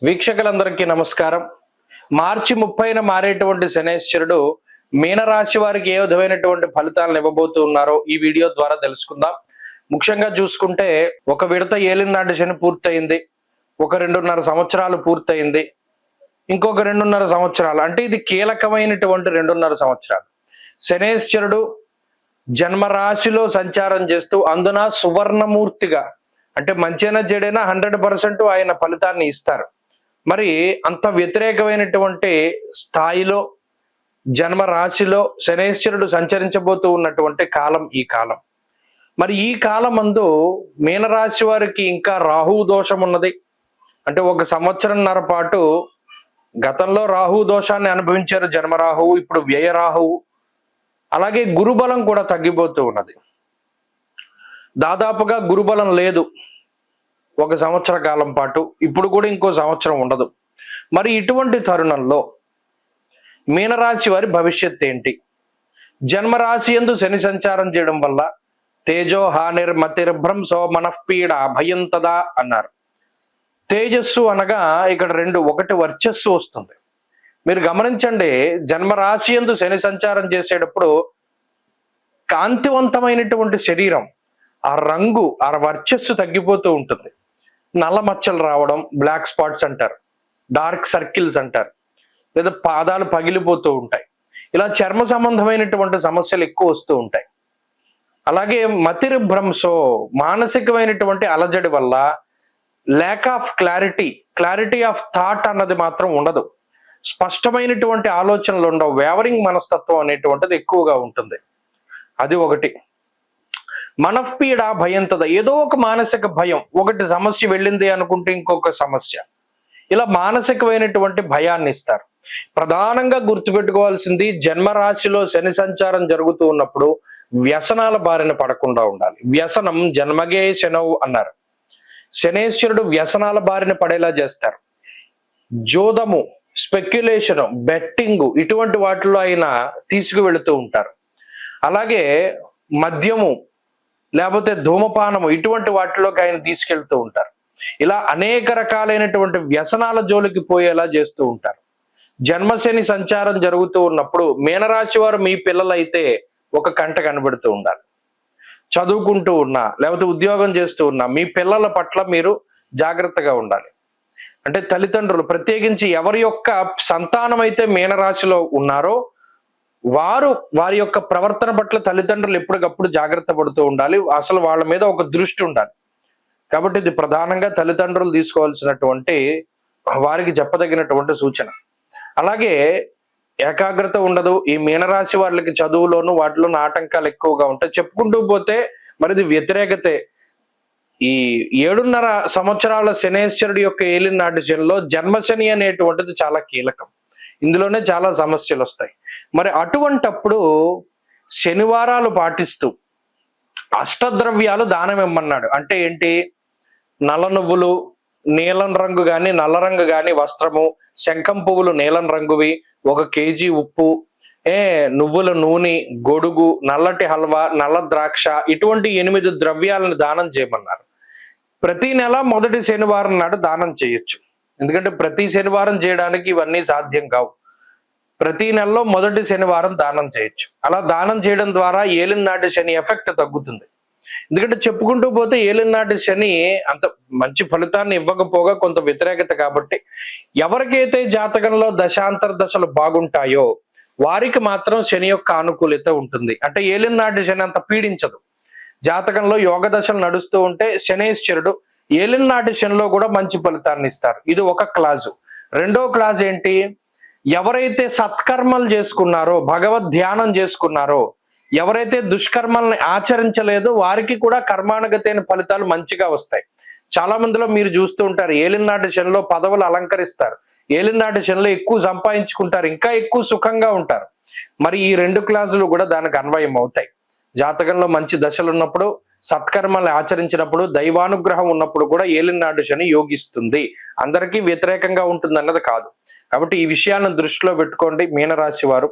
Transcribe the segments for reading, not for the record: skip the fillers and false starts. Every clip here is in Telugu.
వీక్షకులందరికీ నమస్కారం. మార్చి 30న మారేటువంటి శనేశ్వరుడు మీనరాశి వారికి ఏ విధమైనటువంటి ఫలితాలను ఇవ్వబోతూ ఉన్నారో ఈ వీడియో ద్వారా తెలుసుకుందాం. ముఖ్యంగా చూసుకుంటే ఒక విడత ఏలినాటి శని పూర్తయింది, ఒక 2.5 సంవత్సరాలు పూర్తయింది, ఇంకొక 2.5 సంవత్సరాలు, అంటే ఇది కీలకమైనటువంటి 2.5 సంవత్సరాలు. శనేశ్వరుడు జన్మరాశిలో సంచారం చేస్తూ అందున సువర్ణమూర్తిగా, అంటే మంచైనా చెడైనా 100% ఆయన ఫలితాన్ని ఇస్తారు. మరి అంత వ్యతిరేకమైనటువంటి స్థాయిలో జన్మరాశిలో శనేశ్వరుడు సంచరించబోతూ ఉన్నటువంటి కాలం ఈ కాలం. మరి ఈ కాలం అందు మీనరాశి వారికి ఇంకా రాహు దోషం ఉన్నది. అంటే 1 సంవత్సరంన్నర పాటు గతంలో రాహు దోషాన్ని అనుభవించారు జన్మరాహువు, ఇప్పుడు వ్యయ రాహువు. అలాగే గురుబలం కూడా తగ్గిపోతూ ఉన్నది. దాదాపుగా గురుబలం లేదు 1 సంవత్సర కాలం పాటు, ఇప్పుడు కూడా ఇంకో సంవత్సరం ఉండదు. మరి ఇటువంటి తరుణంలో మీనరాశి వారి భవిష్యత్ ఏంటి? జన్మరాశి యందు శని సంచారం చేయడం వల్ల తేజో హానిర్మతిర్భ్రంశో మనఃపీడ భయం తదా అన్నారు. తేజస్సు అనగా ఇక్కడ 2, ఒకటి వర్చస్సు వస్తుంది. మీరు గమనించండి, జన్మరాశి యందు శని సంచారం చేసేటప్పుడు కాంతివంతమైనటువంటి శరీరం, ఆ రంగు, ఆ వర్చస్సు తగ్గిపోతూ ఉంటుంది. నల్ల మచ్చలు రావడం, బ్లాక్ స్పాట్స్ అంటారు, డార్క్ సర్కిల్స్ అంటారు, లేదా పాదాలు పగిలిపోతూ ఉంటాయి. ఇలా చర్మ సంబంధమైనటువంటి సమస్యలు ఎక్కువ వస్తూ ఉంటాయి. అలాగే మతిర్భ్రంశో, మానసికమైనటువంటి అలజడి వల్ల lack of clarity of thought అన్నది మాత్రం ఉండదు. స్పష్టమైనటువంటి ఆలోచనలు ఉండవు. వేవరింగ్ మనస్తత్వం అనేటువంటిది ఎక్కువగా ఉంటుంది. అది ఒకటి. మనఃపీడ భయంతద, ఏదో ఒక మానసిక భయం, ఒకటి సమస్య వెళ్ళింది అనుకుంటే ఇంకొక సమస్య, ఇలా మానసికమైనటువంటి భయాన్ని ఇస్తారు. ప్రధానంగా గుర్తుపెట్టుకోవాల్సింది, జన్మరాశిలో శని సంచారం జరుగుతూ ఉన్నప్పుడు వ్యసనాల బారిన పడకుండా ఉండాలి. వ్యసనం జన్మగే శనవు అన్నారు. శనేశ్వరుడు వ్యసనాల బారిన పడేలా చేస్తారు. జోదము, స్పెక్యులేషను, బెట్టింగు, ఇటువంటి వాటిలో ఆయన తీసుకువెళుతూ ఉంటారు. అలాగే మద్యము లేకపోతే ధూమపానము, ఇటువంటి వాటిలోకి ఆయన తీసుకెళ్తూ ఉంటారు. ఇలా అనేక రకాలైనటువంటి వ్యసనాల జోలికి పోయేలా చేస్తూ ఉంటారు. జన్మశని సంచారం జరుగుతూ ఉన్నప్పుడు మీనరాశి వారు మీ పిల్లలైతే ఒక కంట కనబడుతూ ఉండాలి. చదువుకుంటూ ఉన్నా లేకపోతే ఉద్యోగం చేస్తూ ఉన్నా మీ పిల్లల పట్ల మీరు జాగ్రత్తగా ఉండాలి. అంటే తల్లిదండ్రులు, ప్రత్యేకించి ఎవరి యొక్క సంతానం అయితే మీనరాశిలో ఉన్నారో వారి యొక్క ప్రవర్తన పట్ల తల్లిదండ్రులు ఎప్పటికప్పుడు జాగ్రత్త పడుతూ ఉండాలి. అసలు వాళ్ళ మీద ఒక దృష్టి ఉండాలి. కాబట్టి ఇది ప్రధానంగా తల్లిదండ్రులు తీసుకోవాల్సినటువంటి, వారికి చెప్పదగినటువంటి సూచన. అలాగే ఏకాగ్రత ఉండదు ఈ మీనరాశి వాళ్ళకి. చదువులోను వాటిలోనూ ఆటంకాలు ఎక్కువగా ఉంటాయి. చెప్పుకుంటూ పోతే మరి ఇది వ్యతిరేకతే. ఈ 7.5 సంవత్సరాల శనేశ్వరుడి యొక్క ఏలినాటి శనిలో జన్మశని అనేటువంటిది చాలా కీలకం. ఇందులోనే చాలా సమస్యలు వస్తాయి. మరి అటువంటప్పుడు శనివారాలు పాటిస్తూ అష్టద్రవ్యాలు దానం ఇమ్మన్నాడు. అంటే ఏంటి? నల్ల నువ్వులు, నీలం రంగు గాని నల్ల రంగు గాని వస్త్రము, శంఖం పువ్వులు నీలం రంగువి, 1 కేజీ ఉప్పు, నువ్వుల నూనె, గొడుగు, నల్లటి హల్వా, నల్ల ద్రాక్ష, ఇటువంటి 8 ద్రవ్యాలను దానం చేయమన్నారు. ప్రతి నెల మొదటి శనివారం నాడు దానం చేయొచ్చు. ఎందుకంటే ప్రతి శనివారం చేయడానికి ఇవన్నీ సాధ్యం కావు. ప్రతి నెలలో మొదటి శనివారం దానం చేయొచ్చు. అలా దానం చేయడం ద్వారా ఏలినాటి శని ఎఫెక్ట్ తగ్గుతుంది. ఎందుకంటే చెప్పుకుంటూ పోతే ఏలినాటి శని అంత మంచి ఫలితాన్ని ఇవ్వకపోగా కొంత వ్యతిరేకత. కాబట్టి ఎవరికైతే జాతకంలో దశాంతర దశలు బాగుంటాయో వారికి మాత్రం శని యొక్క ఆనుకూలత ఉంటుంది. అంటే ఏలినాటి శని అంత పీడించదు. జాతకంలో యోగ దశలు నడుస్తూ ఉంటే శనేశ్వరుడు ఏలినాటి శనిలో కూడా మంచి ఫలితాన్ని ఇస్తారు. ఇది ఒక క్లాసు. రెండో క్లాస్ ఏంటి? ఎవరైతే సత్కర్మలు చేసుకున్నారో, భగవద్ ధ్యానం చేసుకున్నారో, ఎవరైతే దుష్కర్మల్ని ఆచరించలేదో వారికి కూడా కర్మానుగతైన ఫలితాలు మంచిగా వస్తాయి. చాలా మందిలో మీరు చూస్తూ ఉంటారు, ఏలినాటి శనిలో పదవులు అలంకరిస్తారు, ఏలినాటి శనిలో ఎక్కువ సంపాదించుకుంటారు, ఇంకా ఎక్కువ సుఖంగా ఉంటారు. మరి ఈ 2 క్లాసులు కూడా దానికి అన్వయం అవుతాయి. జాతకంలో మంచి దశలు ఉన్నప్పుడు, సత్కర్మల్ని ఆచరించినప్పుడు, దైవానుగ్రహం ఉన్నప్పుడు కూడా ఏలినాటి శని యోగిస్తుంది. అందరికీ వ్యతిరేకంగా ఉంటుంది అన్నది కాదు. కాబట్టి ఈ విషయాన్ని దృష్టిలో పెట్టుకోండి మీనరాశి వారు.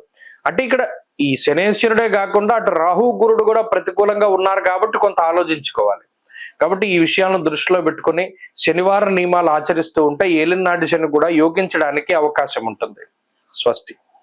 అంటే ఇక్కడ ఈ శనేశ్వరుడే కాకుండా అటు రాహు గురుడు కూడా ప్రతికూలంగా ఉన్నారు కాబట్టి కొంత ఆలోచించుకోవాలి. కాబట్టి ఈ విషయాలను దృష్టిలో పెట్టుకుని శనివారం నియమాలు ఆచరిస్తూ ఉంటే ఏలినాటి శని కూడా యోగించడానికి అవకాశం ఉంటుంది. స్వస్తి.